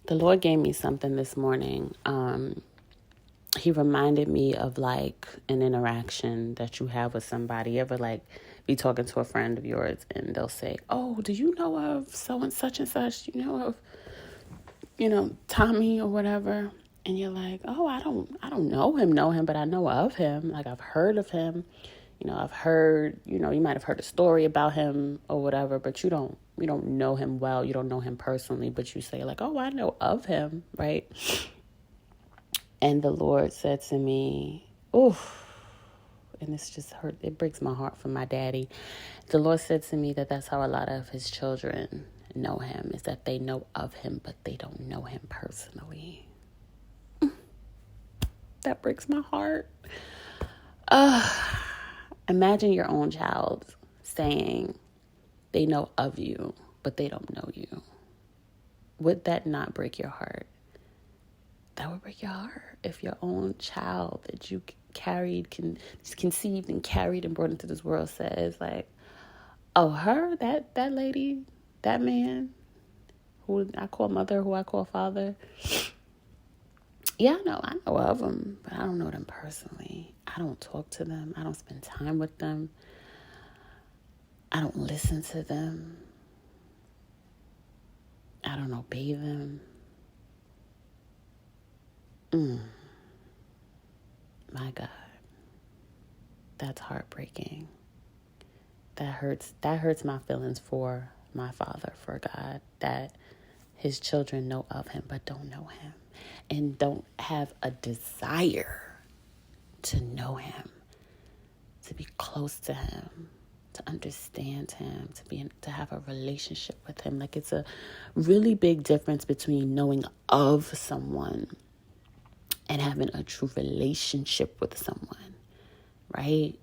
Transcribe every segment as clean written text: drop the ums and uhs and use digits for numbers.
The Lord gave me something this morning. He reminded me of like an interaction that you have with somebody. You ever like be talking to a friend of yours and they'll say, "Oh, do you know of so and such and such? Do you know of, Tommy or whatever?" And you're like, "Oh, I don't know him, but I know of him. Like I've heard of him. I've heard, you might have heard a story about him or whatever, but you don't know him well. You don't know him personally, but you say like, "Oh, I know of him," right? And the Lord said to me, "Oof," and this just hurt. It breaks my heart for my daddy. The Lord said to me that that's how a lot of his children know him, is that they know of him, but they don't know him personally. That breaks my heart. Imagine your own child saying they know of you, but they don't know you. Would that not break your heart? That would break your heart if your own child that you conceived and carried and brought into this world says like, "Oh, her, that lady, that man, who I call mother, who I call father. Yeah, I know of them, but I don't know them personally. I don't talk to them. I don't spend time with them. I don't listen to them. I don't obey them." My God, that's heartbreaking. That hurts my feelings for my father, for God, that his children know of him but don't know him and don't have a desire to know him, to be close to him, to understand him, to have a relationship with him. Like, it's a really big difference between knowing of someone and having a true relationship with someone, right?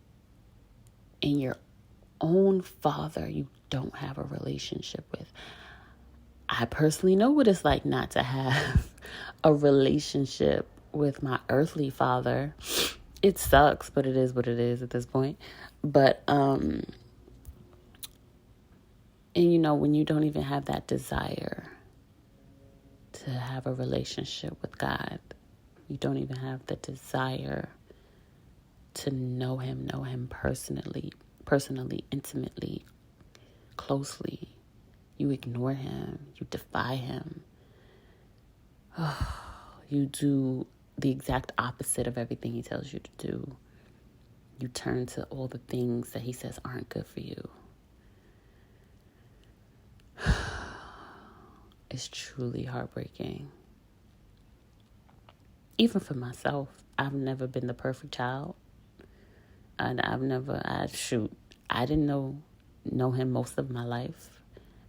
And your own father you don't have a relationship with. I personally know what it's like not to have a relationship with my earthly father. It sucks, but it is what it is at this point. But and when you don't even have that desire to have a relationship with God, you don't even have the desire to know him personally, intimately, closely. You ignore him. You defy him. You do the exact opposite of everything he tells you to do. You turn to all the things that he says aren't good for you. It's truly heartbreaking. Even for myself, I've never been the perfect child. And I didn't know him most of my life.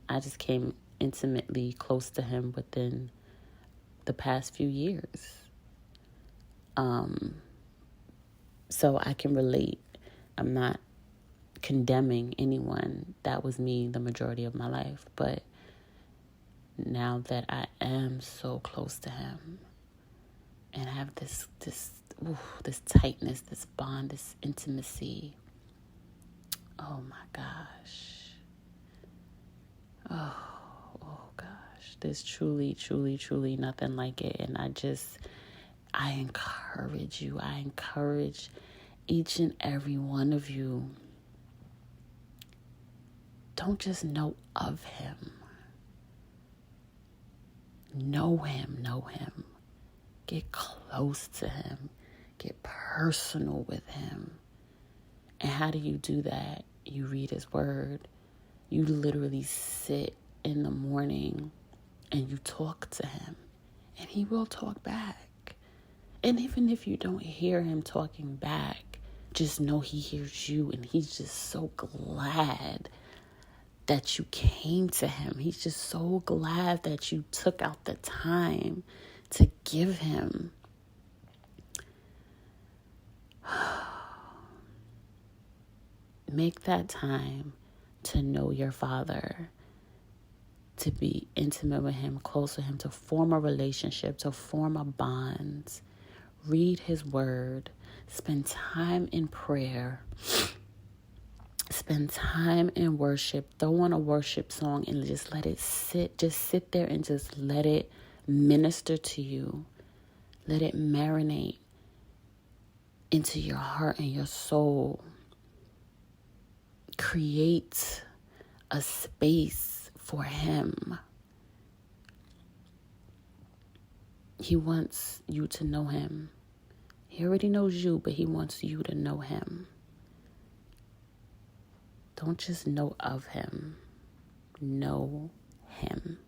I just came intimately close to him within the past few years. So I can relate. I'm not condemning anyone. That was me the majority of my life. But now that I am so close to him and have this tightness, this bond, this intimacy, oh my gosh. Oh gosh. There's truly, truly, truly nothing like it. And I encourage you. I encourage each and every one of you. Don't just know of him. Know him. Get close to him. Get personal with him. And how do you do that? You read his word. You literally sit in the morning and you talk to him. And he will talk back. And even if you don't hear him talking back, just know he hears you, and he's just so glad that you came to him. He's just so glad that you took out the time to give him. Make that time to know your father, to be intimate with him, close to him, to form a relationship, to form a bond. Read his word. Spend time in prayer. Spend time in worship. Throw on a worship song and just let it sit. Just sit there and just let it minister to you. Let it marinate into your heart and your soul. Create a space for him. He wants you to know him. He already knows you, but he wants you to know him. Don't just know of him. Know him.